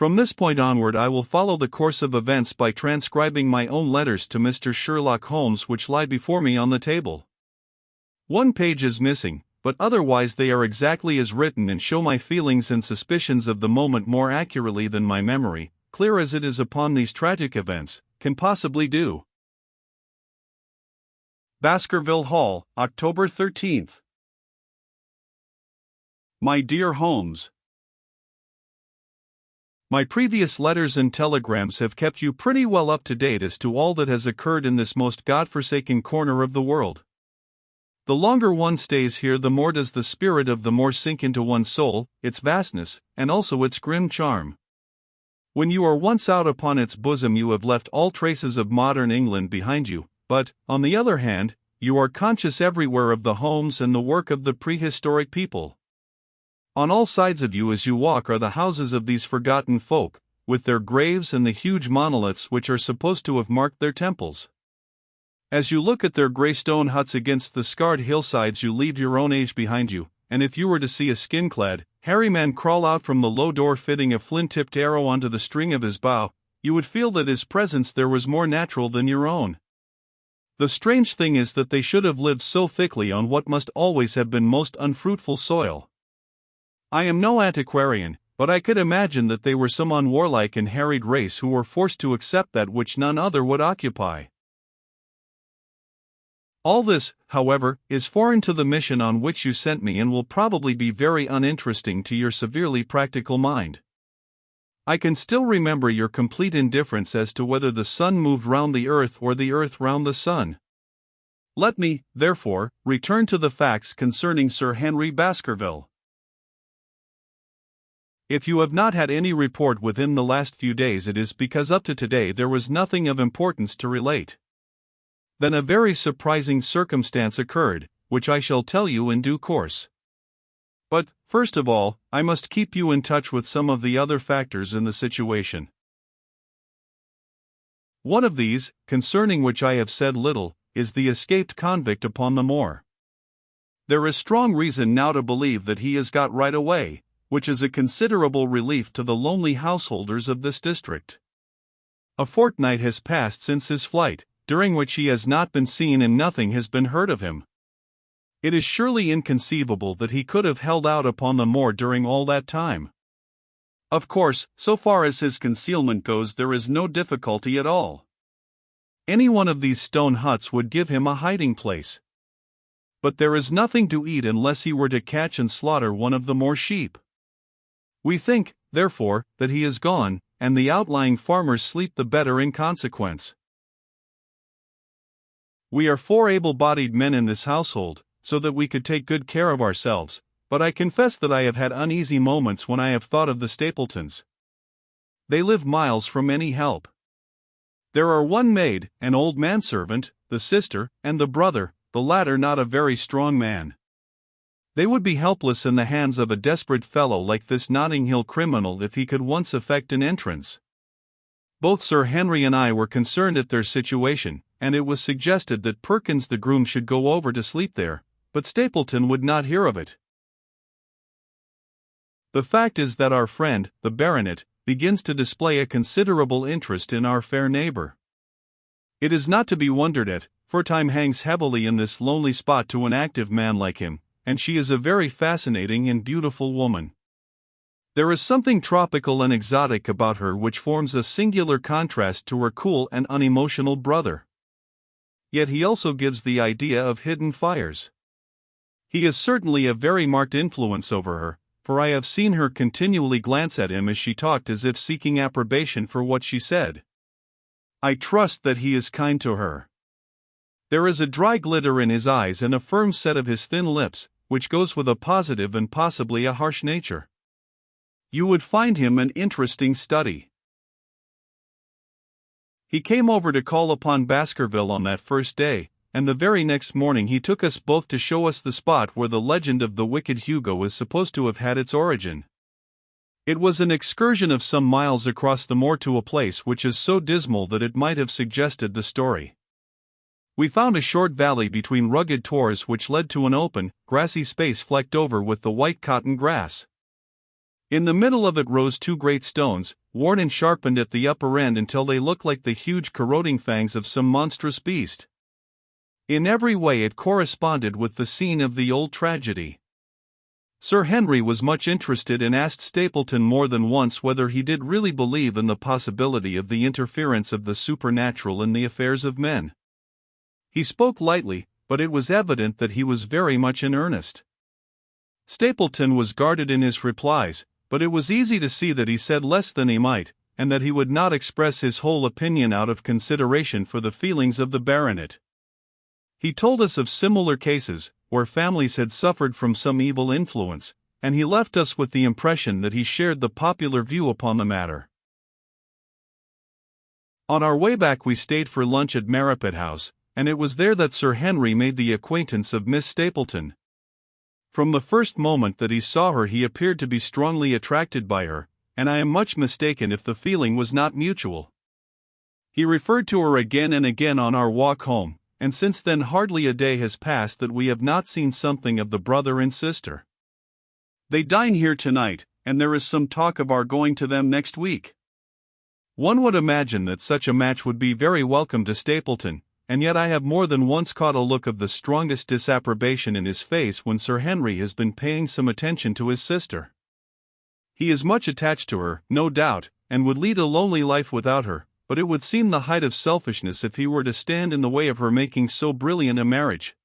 From this point onward I will follow the course of events by transcribing my own letters to Mr. Sherlock Holmes which lie before me on the table. One page is missing, but otherwise they are exactly as written and show my feelings and suspicions of the moment more accurately than my memory, clear as it is upon these tragic events, can possibly do. Baskerville Hall, October 13th. My dear Holmes, my previous letters and telegrams have kept you pretty well up to date as to all that has occurred in this most godforsaken corner of the world. The longer one stays here, the more does the spirit of the moor sink into one's soul, its vastness, and also its grim charm. When you are once out upon its bosom you have left all traces of modern England behind you, but, on the other hand, you are conscious everywhere of the homes and the work of the prehistoric people. On all sides of you as you walk are the houses of these forgotten folk, with their graves and the huge monoliths which are supposed to have marked their temples. As you look at their grey stone huts against the scarred hillsides you leave your own age behind you, and if you were to see a skin-clad, hairy man crawl out from the low door fitting a flint-tipped arrow onto the string of his bow, you would feel that his presence there was more natural than your own. The strange thing is that they should have lived so thickly on what must always have been most unfruitful soil. I am no antiquarian, but I could imagine that they were some unwarlike and harried race who were forced to accept that which none other would occupy. All this, however, is foreign to the mission on which you sent me and will probably be very uninteresting to your severely practical mind. I can still remember your complete indifference as to whether the sun moved round the earth or the earth round the sun. Let me, therefore, return to the facts concerning Sir Henry Baskerville. If you have not had any report within the last few days, it is because up to today there was nothing of importance to relate. Then a very surprising circumstance occurred, which I shall tell you in due course. But, first of all, I must keep you in touch with some of the other factors in the situation. One of these, concerning which I have said little, is the escaped convict upon the moor. There is strong reason now to believe that he has got right away, which is a considerable relief to the lonely householders of this district. A fortnight has passed since his flight, during which he has not been seen and nothing has been heard of him. It is surely inconceivable that he could have held out upon the moor during all that time. Of course, so far as his concealment goes, there is no difficulty at all. Any one of these stone huts would give him a hiding place. But there is nothing to eat unless he were to catch and slaughter one of the moor sheep. We think, therefore, that he is gone, and the outlying farmers sleep the better in consequence. We are 4 able-bodied men in this household, so that we could take good care of ourselves, but I confess that I have had uneasy moments when I have thought of the Stapletons. They live miles from any help. There are one maid, an old manservant, the sister, and the brother, the latter not a very strong man. They would be helpless in the hands of a desperate fellow like this Notting Hill criminal if he could once effect an entrance. Both Sir Henry and I were concerned at their situation, and it was suggested that Perkins the groom should go over to sleep there, but Stapleton would not hear of it. The fact is that our friend, the baronet, begins to display a considerable interest in our fair neighbor. It is not to be wondered at, for time hangs heavily in this lonely spot to an active man like him, and she is a very fascinating and beautiful woman. There is something tropical and exotic about her which forms a singular contrast to her cool and unemotional brother. Yet he also gives the idea of hidden fires. He is certainly a very marked influence over her, for I have seen her continually glance at him as she talked as if seeking approbation for what she said. I trust that he is kind to her. There is a dry glitter in his eyes and a firm set of his thin lips, which goes with a positive and possibly a harsh nature. You would find him an interesting study. He came over to call upon Baskerville on that first day, and the very next morning he took us both to show us the spot where the legend of the wicked Hugo is supposed to have had its origin. It was an excursion of some miles across the moor to a place which is so dismal that it might have suggested the story. We found a short valley between rugged tors which led to an open, grassy space flecked over with the white cotton grass. In the middle of it rose two great stones, worn and sharpened at the upper end until they looked like the huge corroding fangs of some monstrous beast. In every way it corresponded with the scene of the old tragedy. Sir Henry was much interested and asked Stapleton more than once whether he did really believe in the possibility of the interference of the supernatural in the affairs of men. He spoke lightly, but it was evident that he was very much in earnest. Stapleton was guarded in his replies, but it was easy to see that he said less than he might, and that he would not express his whole opinion out of consideration for the feelings of the baronet. He told us of similar cases, where families had suffered from some evil influence, and he left us with the impression that he shared the popular view upon the matter. On our way back we stayed for lunch at Maripet House, and it was there that Sir Henry made the acquaintance of Miss Stapleton. From the first moment that he saw her he appeared to be strongly attracted by her, and I am much mistaken if the feeling was not mutual. He referred to her again and again on our walk home, and since then hardly a day has passed that we have not seen something of the brother and sister. They dine here tonight, and there is some talk of our going to them next week. One would imagine that such a match would be very welcome to Stapleton, and yet I have more than once caught a look of the strongest disapprobation in his face when Sir Henry has been paying some attention to his sister. He is much attached to her, no doubt, and would lead a lonely life without her, but it would seem the height of selfishness if he were to stand in the way of her making so brilliant a marriage.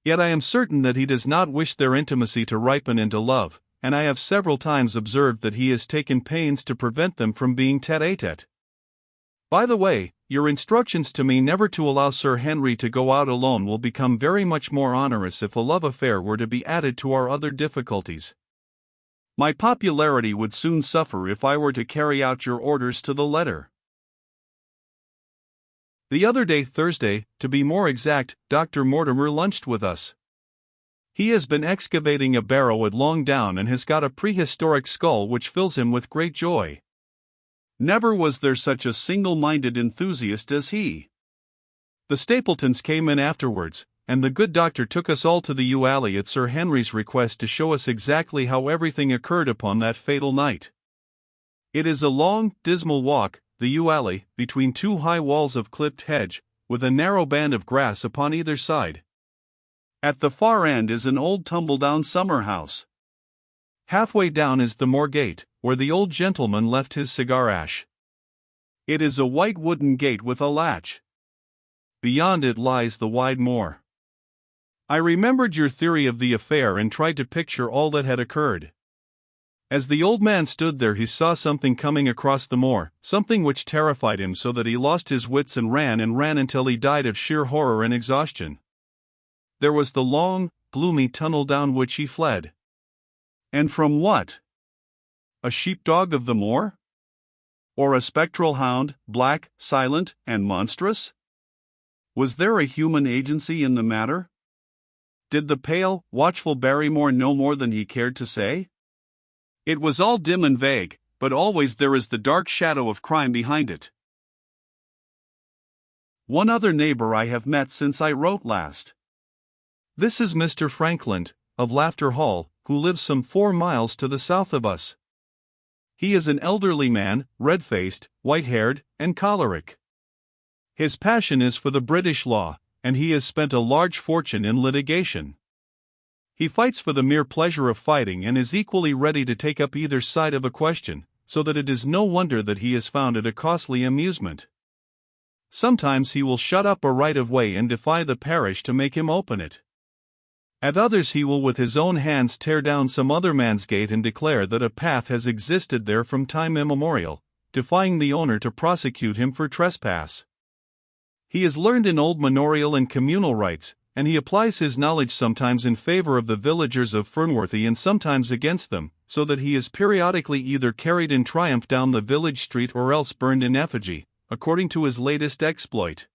Yet I am certain that he does not wish their intimacy to ripen into love, and I have several times observed that he has taken pains to prevent them from being tête-à-tête. By the way, your instructions to me never to allow Sir Henry to go out alone will become very much more onerous if a love affair were to be added to our other difficulties. My popularity would soon suffer if I were to carry out your orders to the letter. The other day, Thursday, to be more exact, Dr. Mortimer lunched with us. He has been excavating a barrow at Long Down and has got a prehistoric skull which fills him with great joy. Never was there such a single-minded enthusiast as he. The Stapletons came in afterwards, and the good doctor took us all to the yew alley at Sir Henry's request to show us exactly how everything occurred upon that fatal night. It is a long, dismal walk, the yew alley, between two high walls of clipped hedge, with a narrow band of grass upon either side. At the far end is an old tumble-down summer-house. Halfway down is the moor gate, where the old gentleman left his cigar-ash. It is a white wooden gate with a latch. Beyond it lies the wide moor. I remembered your theory of the affair and tried to picture all that had occurred. As the old man stood there he saw something coming across the moor, something which terrified him so that he lost his wits and ran until he died of sheer horror and exhaustion. There was the long, gloomy tunnel down which he fled. And from what? A sheepdog of the moor? Or a spectral hound, black, silent, and monstrous? Was there a human agency in the matter? Did the pale, watchful Barrymore know more than he cared to say? It was all dim and vague, but always there is the dark shadow of crime behind it. One other neighbor I have met since I wrote last. This is Mr. Frankland, of Laughter Hall, who lives some 4 miles to the south of us. He is an elderly man, red-faced, white-haired, and choleric. His passion is for the British law, and he has spent a large fortune in litigation. He fights for the mere pleasure of fighting and is equally ready to take up either side of a question, so that it is no wonder that he has found it a costly amusement. Sometimes he will shut up a right-of-way and defy the parish to make him open it. At others he will with his own hands tear down some other man's gate and declare that a path has existed there from time immemorial, defying the owner to prosecute him for trespass. He is learned in old manorial and communal rights, and he applies his knowledge sometimes in favor of the villagers of Fernworthy and sometimes against them, so that he is periodically either carried in triumph down the village street or else burned in effigy, according to his latest exploit.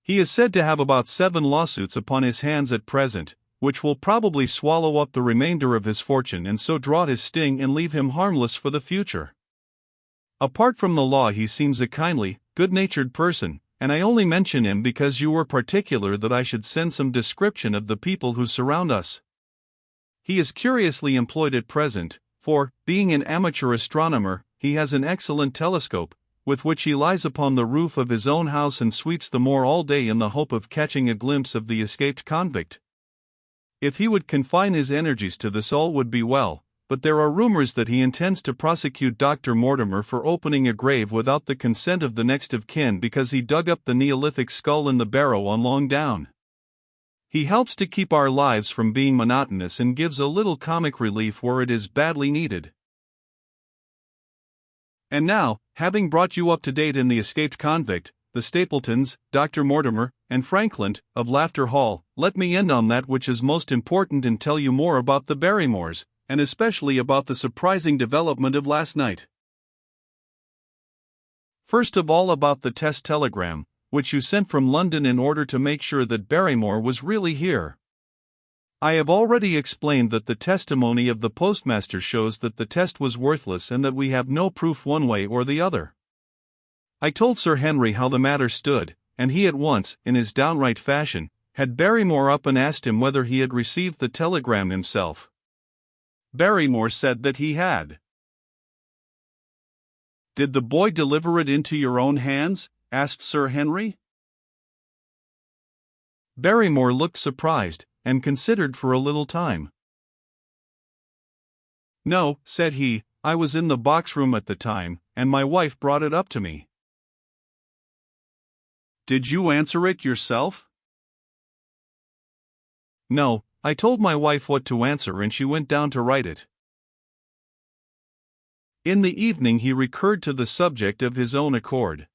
He is said to have about 7 lawsuits upon his hands at present, which will probably swallow up the remainder of his fortune and so draw his sting and leave him harmless for the future. Apart from the law he seems a kindly, good-natured person, and I only mention him because you were particular that I should send some description of the people who surround us. He is curiously employed at present, for, being an amateur astronomer, he has an excellent telescope, with which he lies upon the roof of his own house and sweeps the moor all day in the hope of catching a glimpse of the escaped convict. If he would confine his energies to this, all would be well, but there are rumors that he intends to prosecute Dr. Mortimer for opening a grave without the consent of the next of kin because he dug up the Neolithic skull in the barrow on Long Down. He helps to keep our lives from being monotonous and gives a little comic relief where it is badly needed. And now, having brought you up to date in the escaped convict, the Stapletons, Dr. Mortimer, and Franklin, of Laughter Hall, let me end on that which is most important and tell you more about the Barrymores, and especially about the surprising development of last night. First of all, about the test telegram, which you sent from London in order to make sure that Barrymore was really here. I have already explained that the testimony of the postmaster shows that the test was worthless and that we have no proof one way or the other. I told Sir Henry how the matter stood, and he at once, in his downright fashion, had Barrymore up and asked him whether he had received the telegram himself. Barrymore said that he had. "Did the boy deliver it into your own hands?" asked Sir Henry. Barrymore looked surprised, and considered for a little time. "No," said he, "I was in the box room at the time, and my wife brought it up to me." "Did you answer it yourself?" "No, I told my wife what to answer and she went down to write it." In the evening he recurred to the subject of his own accord.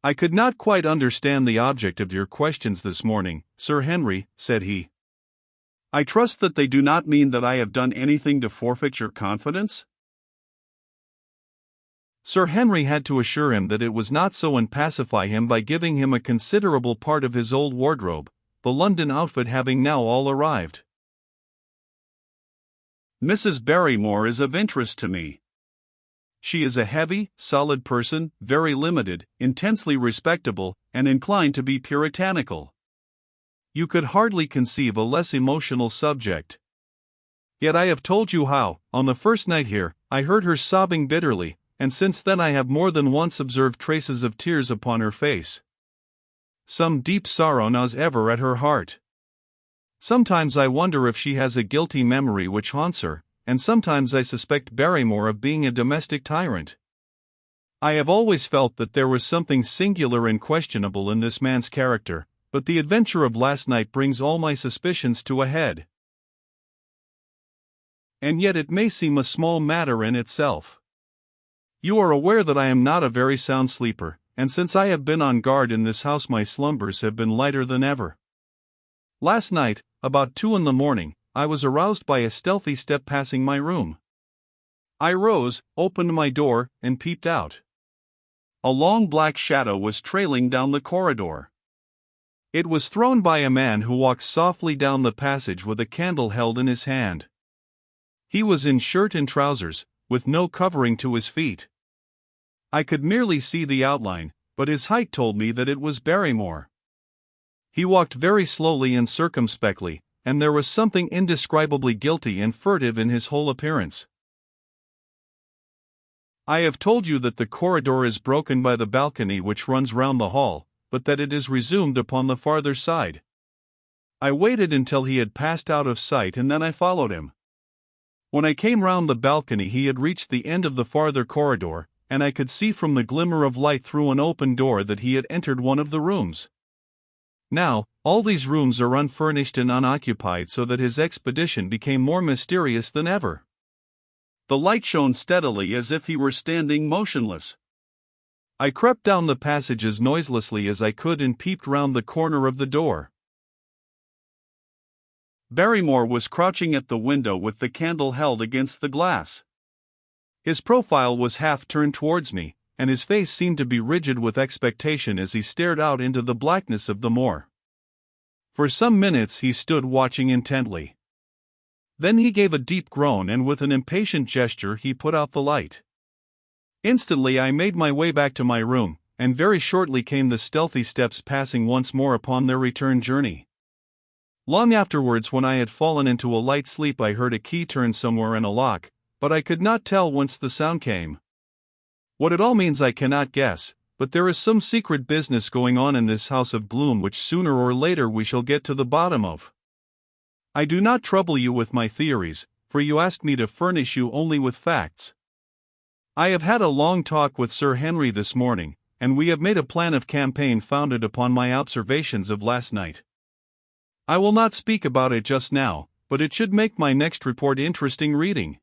"I could not quite understand the object of your questions this morning, Sir Henry," said he. "I trust that they do not mean that I have done anything to forfeit your confidence?" Sir Henry had to assure him that it was not so and pacify him by giving him a considerable part of his old wardrobe, the London outfit having now all arrived. "Mrs. Barrymore is of interest to me. She is a heavy, solid person, very limited, intensely respectable, and inclined to be puritanical. You could hardly conceive a less emotional subject. Yet I have told you how, on the first night here, I heard her sobbing bitterly, and since then I have more than once observed traces of tears upon her face. Some deep sorrow gnaws ever at her heart. Sometimes I wonder if she has a guilty memory which haunts her, and sometimes I suspect Barrymore of being a domestic tyrant. I have always felt that there was something singular and questionable in this man's character, but the adventure of last night brings all my suspicions to a head. And yet it may seem a small matter in itself. You are aware that I am not a very sound sleeper, and since I have been on guard in this house my slumbers have been lighter than ever. Last night, about 2 a.m, I was aroused by a stealthy step passing my room. I rose, opened my door, and peeped out. A long black shadow was trailing down the corridor. It was thrown by a man who walked softly down the passage with a candle held in his hand. He was in shirt and trousers, with no covering to his feet. I could merely see the outline, but his height told me that it was Barrymore. He walked very slowly and circumspectly, and there was something indescribably guilty and furtive in his whole appearance. I have told you that the corridor is broken by the balcony which runs round the hall, but that it is resumed upon the farther side. I waited until he had passed out of sight and then I followed him. When I came round the balcony he had reached the end of the farther corridor, and I could see from the glimmer of light through an open door that he had entered one of the rooms. Now, all these rooms are unfurnished and unoccupied, so that his expedition became more mysterious than ever. The light shone steadily as if he were standing motionless. I crept down the passage as noiselessly as I could and peeped round the corner of the door. Barrymore was crouching at the window with the candle held against the glass. His profile was half turned towards me, and his face seemed to be rigid with expectation as he stared out into the blackness of the moor. For some minutes he stood watching intently. Then he gave a deep groan and with an impatient gesture he put out the light. Instantly I made my way back to my room, and very shortly came the stealthy steps passing once more upon their return journey. Long afterwards, when I had fallen into a light sleep, I heard a key turn somewhere in a lock, but I could not tell whence the sound came. What it all means I cannot guess, but there is some secret business going on in this house of gloom which sooner or later we shall get to the bottom of. I do not trouble you with my theories, for you asked me to furnish you only with facts. I have had a long talk with Sir Henry this morning, and we have made a plan of campaign founded upon my observations of last night. I will not speak about it just now, but it should make my next report interesting reading.